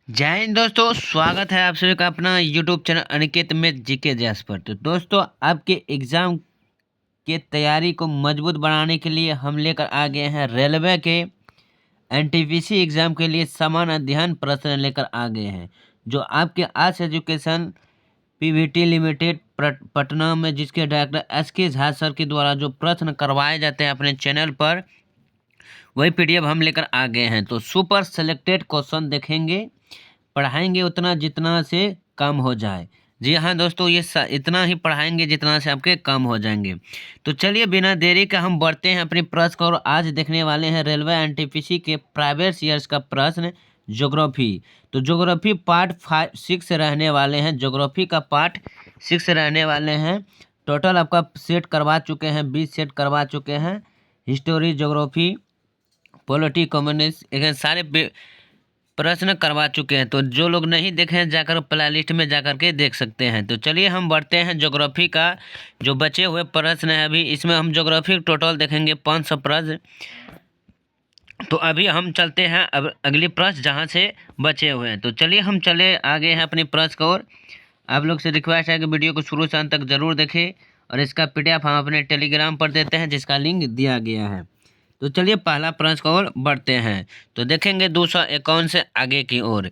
जय हिंद दोस्तों, स्वागत है आप सभी का अपना यूट्यूब चैनल अनिकेत में जीके जैस पर। तो दोस्तों, आपके एग्ज़ाम के तैयारी को मजबूत बनाने के लिए हम लेकर आ गए हैं रेलवे के एनटीपीसी एग्ज़ाम के लिए समान अध्ययन प्रश्न लेकर आ गए हैं, जो आपके आज एजुकेशन पीवीटी लिमिटेड पटना में जिसके डायरेक्टर एस के झा सर के द्वारा जो प्रश्न करवाए जाते हैं अपने चैनल पर, वही पीडीएफ हम लेकर आ गए हैं। तो सुपर सेलेक्टेड क्वेश्चन देखेंगे, पढ़ाएंगे उतना जितना से कम हो जाए। जी हाँ दोस्तों, ये इतना ही पढ़ाएंगे जितना से आपके कम हो जाएंगे। तो चलिए बिना देरी का हम बढ़ते हैं अपनी प्रश्न को, और आज देखने वाले हैं रेलवे एनटीपीसी के प्राइवेट ईयर्स का प्रश्न ज्योग्राफी। तो ज्योग्राफी पार्ट 6 रहने वाले हैं, ज्योग्राफी का पार्ट 6 रहने वाले हैं। टोटल आपका सेट करवा चुके हैं, 20 सेट करवा चुके हैं। हिस्टोरी, ज्योग्राफी, पॉलिटी, कम्युनिस्ट, सारे प्रश्न करवा चुके हैं। तो जो लोग नहीं देखे हैं जाकर प्ले लिस्ट में जाकर के देख सकते हैं। तो चलिए हम बढ़ते हैं ज्योग्राफी का जो बचे हुए प्रश्न है। अभी इसमें हम ज्योग्राफी टोटल देखेंगे 500 प्रश्न। तो अभी हम चलते हैं अब अगली प्रश्न जहां से बचे हुए हैं। तो चलिए हम चले आगे हैं अपनी प्रश्न की ओर। आप लोग से रिक्वेस्ट है कि वीडियो को शुरू से अंत तक जरूर देखें, और इसका पीडीएफ हम अपने टेलीग्राम पर देते हैं जिसका लिंक दिया गया है। तो चलिए पहला प्रश्न की ओर बढ़ते हैं। तो देखेंगे 251 से आगे की ओर।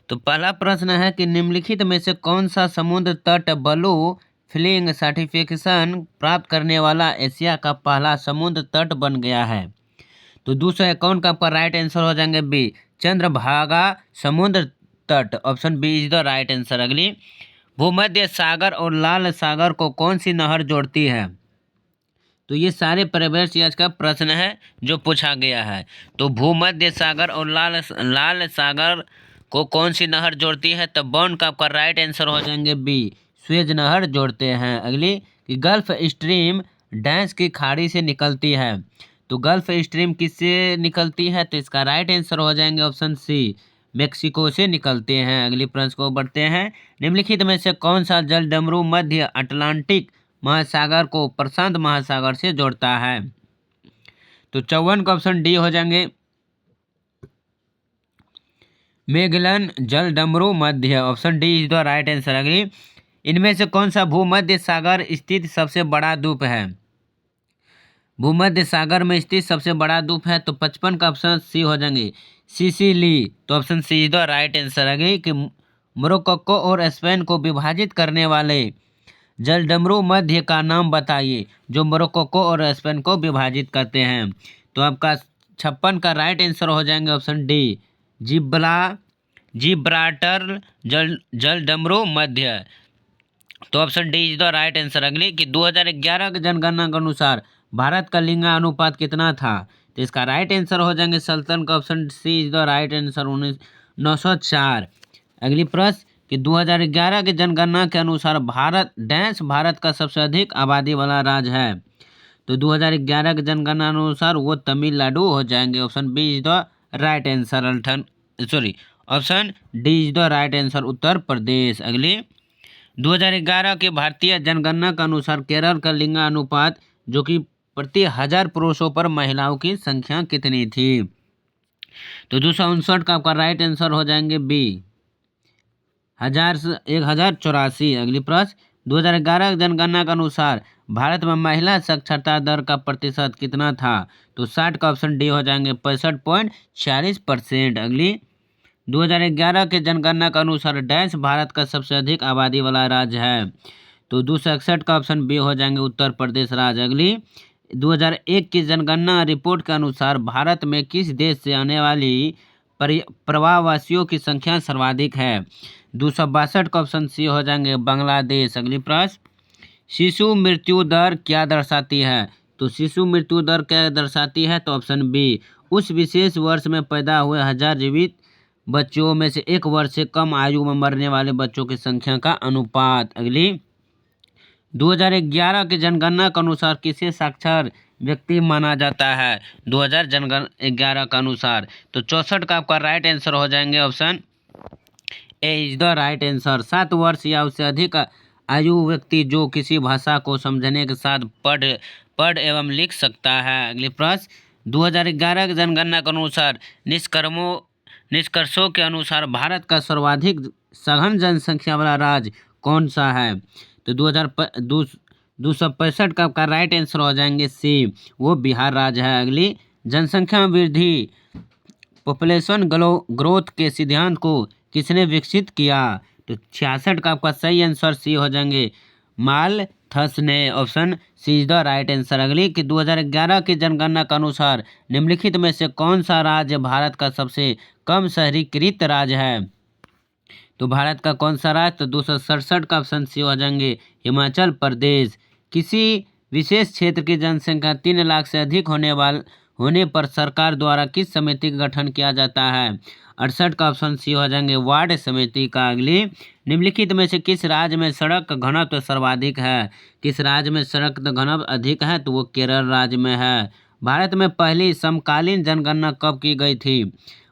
तो पहला प्रश्न है कि निम्नलिखित में से कौन सा समुद्र तट ब्लू फ्लैग सर्टिफिकेशन प्राप्त करने वाला एशिया का पहला समुद्र तट बन गया है। तो 251 का आपका राइट आंसर हो जाएंगे बी, चंद्रभागा समुद्र तट। Option B is the right answer. अगली, भूमध्य सागर और लाल सागर को कौन सी नहर जोड़ती है। तो ये सारे प्रवेश आज का प्रश्न है जो पूछा गया है। तो भूमध्य सागर और लाल सागर को कौन सी नहर जोड़ती है। तो बॉन्ड का आपका राइट आंसर हो जाएंगे बी, स्वेज नहर जोड़ते हैं। अगली, कि गल्फ स्ट्रीम डैश की खाड़ी से निकलती है। तो गल्फ स्ट्रीम किससे निकलती है। तो इसका राइट आंसर हो जाएंगे ऑप्शन सी, मेक्सिको से निकलते हैं। अगली प्रश्न को बढ़ते हैं। निम्नलिखित में से कौन सा जल डमरू मध्य अटलांटिक महासागर को प्रशांत महासागर से जोड़ता है। तो 54 का ऑप्शन डी हो जाएंगे, मेगलन जल डमरू मध्य। Option D is the right answer. अगली, इनमें से कौन सा भूमध्य सागर स्थित सबसे बड़ा द्वीप है। भूमध्य सागर में स्थित सबसे बड़ा द्वीप है। तो 55 का ऑप्शन सी हो जाएंगे, सिसिली। तो option C is the right answer. अगली, कि मोरक्को और स्पेन को विभाजित करने वाले जलडमरू मध्य का नाम बताइए, जो मोरक्को और स्पेन को विभाजित करते हैं। तो आपका 56 का राइट आंसर हो जाएंगे ऑप्शन डी, जिब्राल्टर जलडमरू मध्य। तो option D is the right answer. अगली, कि 2011 की जनगणना के अनुसार भारत का लिंगानुपात कितना था। तो इसका राइट आंसर हो जाएंगे सल्तन का option C is the right answer, 904। अगली प्रश्न, कि 2011 की जनगणना के अनुसार भारत का सबसे अधिक आबादी वाला राज्य है। तो 2011 की जनगणना अनुसार वो तमिलनाडु हो जाएंगे। Option B is the right answer, option D is the right answer, Uttar Pradesh. अगली, 2011 के भारतीय जनगणना के अनुसार केरल का लिंगानुपात जो कि प्रति 1000 पुरुषों पर महिलाओं की संख्या कितनी थी। तो 259 का आपका राइट आंसर हो जाएंगे बी, 1084। अगली प्रश्न, 2011 जनगणना के अनुसार भारत में महिला साक्षरता दर का प्रतिशत कितना था। तो 60 का ऑप्शन डी हो जाएंगे, 65.46%। अगली, 2011 के जनगणना के अनुसार डैश भारत का सबसे अधिक आबादी वाला राज्य है। तो 261 का ऑप्शन बी हो जाएंगे, उत्तर प्रदेश राज्य। अगली, 2001 की जनगणना रिपोर्ट के अनुसार भारत में किस देश से आने वाली प्रवासियों की संख्या सर्वाधिक है। 262 का ऑप्शन सी हो जाएंगे, बांग्लादेश। अगली प्रश्न, शिशु मृत्यु दर क्या दर्शाती है। तो शिशु मृत्यु दर क्या दर्शाती है। तो ऑप्शन बी, उस विशेष वर्ष में पैदा हुए 1000 जीवित बच्चों में से 1 वर्ष से कम आयु में मरने वाले बच्चों की संख्या का अनुपात। अगली, 2011 की जनगणना के अनुसार किसे साक्षर व्यक्ति माना जाता है। 2011 के अनुसार। तो 64 का आपका राइट आंसर हो जाएंगे, option A is the right answer. 7 वर्ष या उससे अधिक आयु व्यक्ति जो किसी भाषा को समझने के साथ पढ़ एवं लिख सकता है। अगली प्रश्न, 2011 की जनगणना के अनुसार निष्कर्षों के अनुसार भारत का सर्वाधिक सघन जनसंख्या वाला राज्य कौन सा है? तो 265 का आपका राइट आंसर हो जाएंगे सी, वो बिहार राज्य है। अगली, जनसंख्या वृद्धि पॉपुलेशन ग्रोथ के सिद्धांत को किसने विकसित किया? तो 66 का आपका सही आंसर सी हो जाएंगे मालथस ने। Option C is the right answer. अगली कि 2011 की जनगणना के अनुसार निम्नलिखित में से कौन सा राज्य भारत का सबसे कम शहरीकृत राज्य है? तो भारत का कौन सा राज्य? तो 267 का ऑप्शन सी हो जाएंगे हिमाचल प्रदेश। किसी विशेष क्षेत्र की जनसंख्या 3 लाख से अधिक होने पर सरकार द्वारा किस समिति का गठन किया जाता है? 68 का ऑप्शन सी हो जाएंगे वार्ड समिति का। अगली, निम्नलिखित में से किस राज्य में सड़क का घनत्व सर्वाधिक है? किस राज्य में सड़क का घनत्व अधिक है? तो वो केरल राज्य में है। भारत में पहली समकालीन जनगणना कब की गई थी?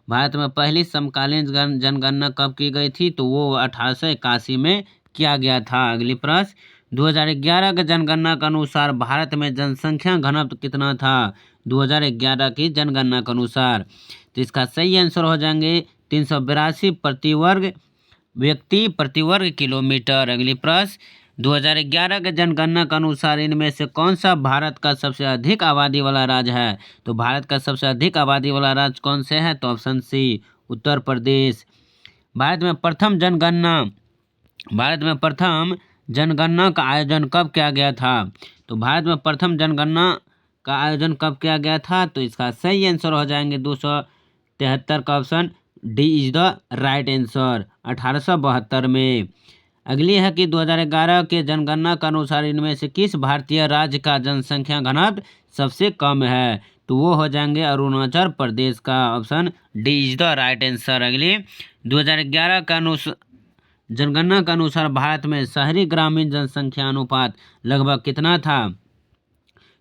भारत में पहली समकालीन जनगणना कब की गई थी? तो वो 1881 में किया गया था। अगली प्रश्न, 2011 के जनगणना के अनुसार भारत में जनसंख्या घनत्व कितना था? 2011 की जनगणना के अनुसार, तो इसका सही आंसर हो जाएंगे 382 व्यक्ति प्रति वर्ग किलोमीटर। अगली प्रश्न, 2011 के जनगणना के अनुसार इनमें से कौन सा भारत का सबसे अधिक आबादी वाला राज्य है? तो भारत का सबसे अधिक आबादी वाला राज्य कौन से है? तो ऑप्शन सी उत्तर प्रदेश। भारत में प्रथम जनगणना का आयोजन कब किया गया था? तो भारत में प्रथम जनगणना का आयोजन कब किया गया था? तो इसका सही आंसर हो जाएंगे 273 का option D is the right answer, 1872 में। अगली है कि 2011 के जनगणना के अनुसार इनमें से किस भारतीय राज्य का जनसंख्या घनत्व सबसे कम है? तो वो हो जाएंगे अरुणाचल प्रदेश का। Option D is the right answer. अगली, 2011 का जनगणना के अनुसार भारत में शहरी ग्रामीण जनसंख्या अनुपात लगभग कितना था?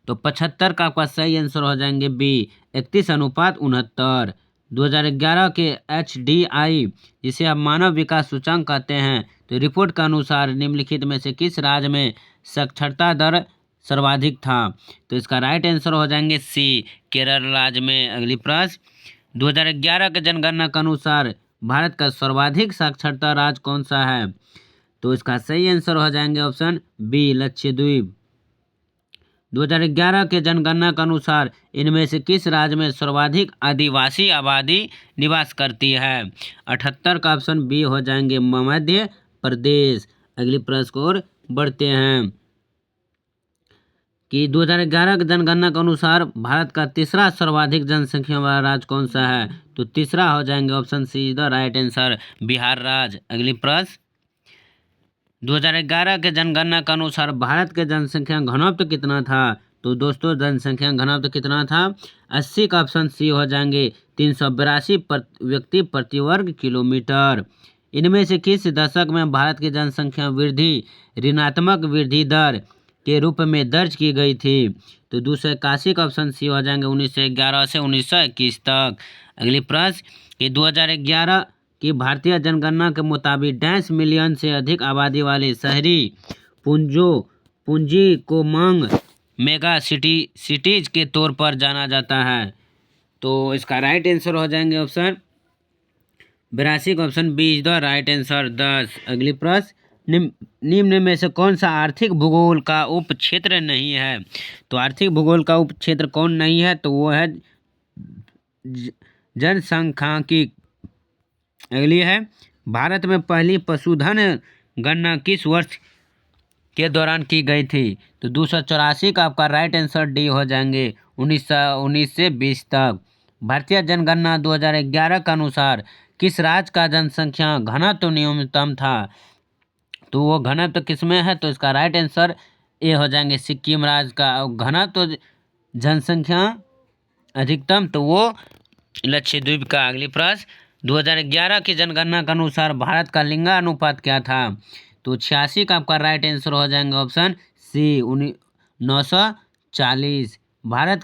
तो 75 का आपका सही आंसर हो जाएंगे बी, 31:69। 2011 के HDI, जिसे आप मानव विकास सूचकांक कहते हैं, तो रिपोर्ट के अनुसार निम्नलिखित में से किस राज्य में साक्षरता दर सर्वाधिक था? तो इसका राइट आंसर हो जाएंगे सी, केरल राज्य में। अगली प्रश्न, 2011 के जनगणना के अनुसार भारत का सर्वाधिक साक्षरता राज्य कौन सा है? तो इसका सही आंसर हो जाएंगे ऑप्शन बी, लक्षद्वीप। 2011 के जनगणना के अनुसार इनमें से किस राज्य में सर्वाधिक आदिवासी आबादी निवास करती है? 78 का ऑप्शन बी हो जाएंगे मध्य प्रदेश। अगली प्रश्न को ओर बढ़ते हैं कि 2011 के जनगणना के अनुसार भारत का तीसरा सर्वाधिक जनसंख्या वाला राज्य कौन सा है? तो तीसरा हो जाएंगे option C is the right answer, Bihar राज्य। अगली प्रश्न, 2011 के जनगणना के अनुसार भारत के जनसंख्या घनत्व कितना था? तो दोस्तों जनसंख्या घनत्व कितना था? 80 का ऑप्शन सी हो जाएंगे 382 व्यक्ति प्रति वर्ग किलोमीटर। इनमें से किस दशक में भारत की जनसंख्या वृद्धि ऋणात्मक वृद्धि दर के रूप में दर्ज की गई थी? तो 281 का ऑप्शन सी हो जाएंगे 1911 से 1921 तक। अगली प्रश्न कि 2011 की भारतीय जनगणना के मुताबिक 10 मिलियन से अधिक आबादी वाले शहरी पूंजी को मांग मेगा सिटीज के तौर पर जाना जाता है। तो इसका राइट आंसर हो जाएंगे ऑप्शन 82 का option B is the right answer 10। अगली प्रश्न, निम्न में से कौन सा आर्थिक भूगोल का उप क्षेत्र नहीं है? तो आर्थिक भूगोल का उप क्षेत्र कौन नहीं है? तो वो है जनसांख्यिकी। अगली है, भारत में पहली पशुधन गणना किस वर्ष के दौरान की गई थी? तो 284 का आपका राइट आंसर डी हो जाएंगे 1919 से 20 तक। भारतीय जनगणना 2011 के अनुसार किस राज्य का जनसंख्या घनत्व न्यूनतम था? तो वो घनत्व किस में है? तो इसका राइट आंसर ए हो जाएंगे सिक्किम राज्य का। घनत्व जनसंख्या अधिकतम तो वो लक्षद्वीप का। अगली प्रश्न, 2011 की जनगणना के अनुसार भारत का लिंगानुपात क्या था? तो 86 का आपका राइट आंसर हो जाएंगे ऑप्शन सी 940। भारत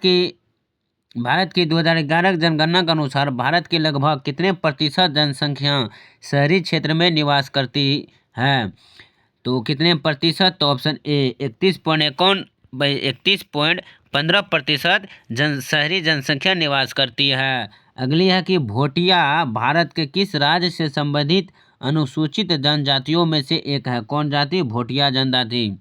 की 2011 की जनगणना के अनुसार भारत की लगभग कितने प्रतिशत जनसंख्या शहरी क्षेत्र में निवास करती है? तो कितने प्रतिशत? तो ऑप्शन ए 31.15% शहरी जनसंख्या निवास करती है। अगली है कि भोटिया भारत के किस राज्य से संबंधित अनुसूचित जनजातियों में से एक है? कौन जाति? भोटिया जनजाति।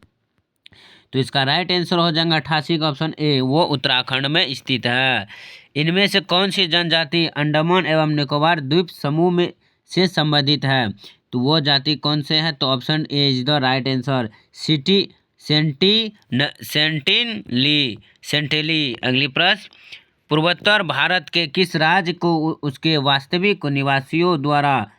तो इसका राइट आंसर हो जाएगा 88 का ऑप्शन ए, वो उत्तराखंड में स्थित है। इनमें से कौन सी जनजाति अंडमान एवं निकोबार द्वीप समूह में से संबंधित है? तो वो जाति कौन से है? तो option A is the right answer, सेंटिली। अगली प्रश्न, पूर्वोत्तर भारत के किस राज्य को उसके वास्तविक निवासियों द्वारा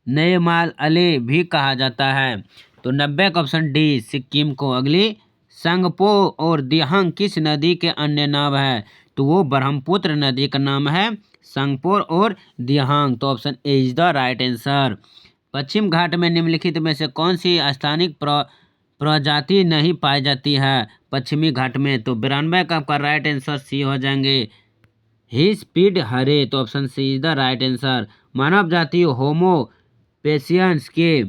नए माल अले भी कहा जाता है? तो 90 का ऑप्शन डी, सिक्किम को। अगली, संगपो और दिहांग किस नदी के अन्य नाम है? तो वो ब्रह्मपुत्र नदी का नाम है संगपोर और दिहांग। तो option A is the right answer. पश्चिम घाट में निम्नलिखित में से कौन सी स्थानिक प्रजाति नहीं पाई जाती है पश्चिमी घाट में? तो 92 का आपका राइट आंसर सी हो जाएंगे, ही स्पीड हरे। तो option C is the right answer. मानव जाति होमो पेशियंस के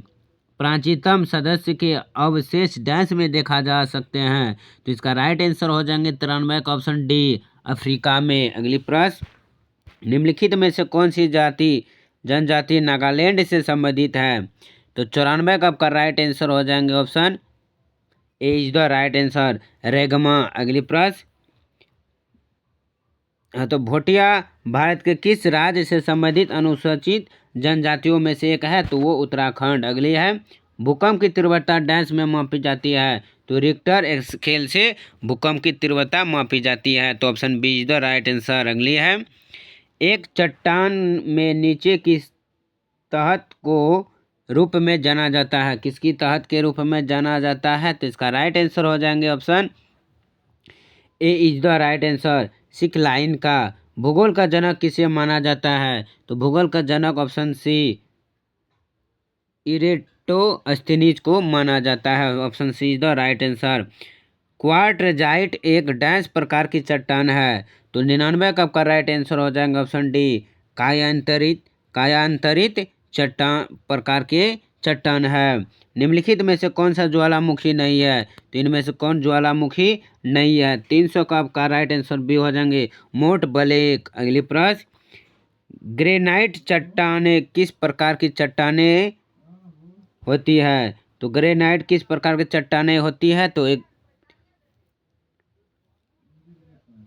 प्राचीनतम सदस्य के अवशेष डैश में देखा जा सकते हैं? तो इसका राइट आंसर हो जाएंगे 93 का ऑप्शन डी, अफ्रीका में। अगली प्रश्न, निम्नलिखित में से कौन सी जनजाति नागालैंड से संबंधित है? तो 94 का आपका राइट आंसर हो जाएंगे option A is the right answer, रेगमा। अगली प्रश्न, तो भोटिया भारत के किस राज्य से संबंधित अनुसूचित जनजातियों में से एक है? तो वो उत्तराखंड। अगली है, भूकंप की तीव्रता डैश में मापी जाती है? तो रिक्टर स्केल से भूकंप की तीव्रता मापी जाती है। तो option B is the right answer. अगली है, एक चट्टान में नीचे किस तहत को रूप में जाना जाता है? किसकी तहत के रूप में जाना जाता है? तो इसका राइट आंसर हो जाएंगे option A is the right answer, sick line का। भूगोल का जनक किसे माना जाता है? तो भूगोल का जनक ऑप्शन सी, इरेटोस्थेनीज को माना जाता है। Option C is the right answer. Quartzite एक डैश प्रकार की चट्टान है? तो 99 का आपका राइट आंसर हो जाएगा ऑप्शन डी, कायांतरित चट्टान प्रकार के चट्टान है। निम्नलिखित में से कौन सा ज्वालामुखी नहीं है? तो इनमें से कौन ज्वालामुखी नहीं है? 300 का आपका राइट आंसर बी हो जाएंगे, मोट ब्लैक। अगली प्रश्न, ग्रेनाइट चट्टाने किस प्रकार की चट्टाने होती है? तो ग्रेनाइट किस प्रकार की चट्टाने होती है? तो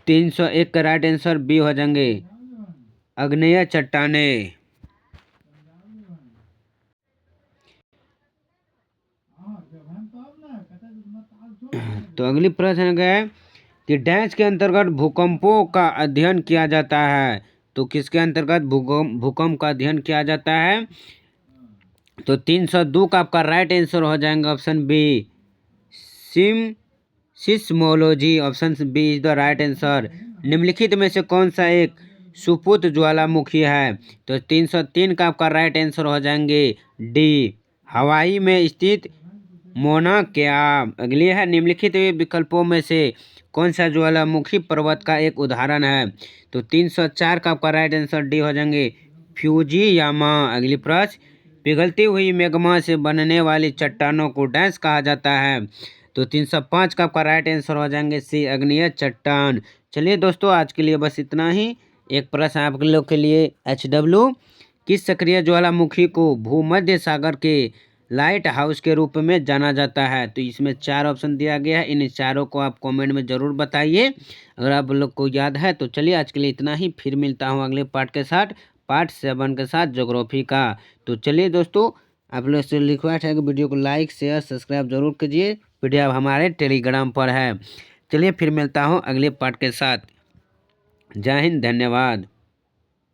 301 का राइट आंसर बी हो जाएंगे, आग्नेय चट्टाने। तो अगली प्रश्न है कि डैश के अंतर्गत भूकंपों का अध्ययन किया जाता है? तो किसके अंतर्गत भूकंप का अध्ययन किया जाता है? तो 302 का आपका राइट आंसर हो जाएगा option B, seismology. Option B is the right answer. निम्नलिखित में से कौन सा एक सुपुत ज्वालामुखी है? तो 303 का आपका राइट आंसर हो जाएंगे डी, हवाई में स्थित मोना कैम। अगली है, निम्नलिखित विकल्पों में से कौन सा ज्वालामुखी पर्वत का एक उदाहरण है? तो 304 का आपका राइट आंसर डी हो जाएंगे, फ्यूजियामा। अगली प्रश्न, पिघलती हुई मैग्मा से बनने वाली चट्टानों को डैश कहा जाता है? तो 305 का आपका राइट आंसर हो जाएंगे सी, अग्निय चट्टान। चलिए दोस्तों, आज के लिए बस इतना ही। एक प्रश्न आप लोग के लिए, HW किस सक्रिय ज्वालामुखी को भूमध्य सागर के लाइट हाउस के रूप में जाना जाता है? तो इसमें 4 ऑप्शन दिया गया है, इन चारों को आप कमेंट में ज़रूर बताइए अगर आप लोग को याद है तो। चलिए आज के लिए इतना ही, फिर मिलता हूँ अगले पार्ट के साथ, पार्ट 7 के साथ ज्योग्राफी का। तो चलिए दोस्तों, आप लोग से रिक्वेस्ट है कि वीडियो को लाइक शेयर सब्सक्राइब जरूर कीजिए। वीडियो हमारे टेलीग्राम पर है। चलिए फिर मिलता हूँ अगले पार्ट के साथ। जय हिंद, धन्यवाद।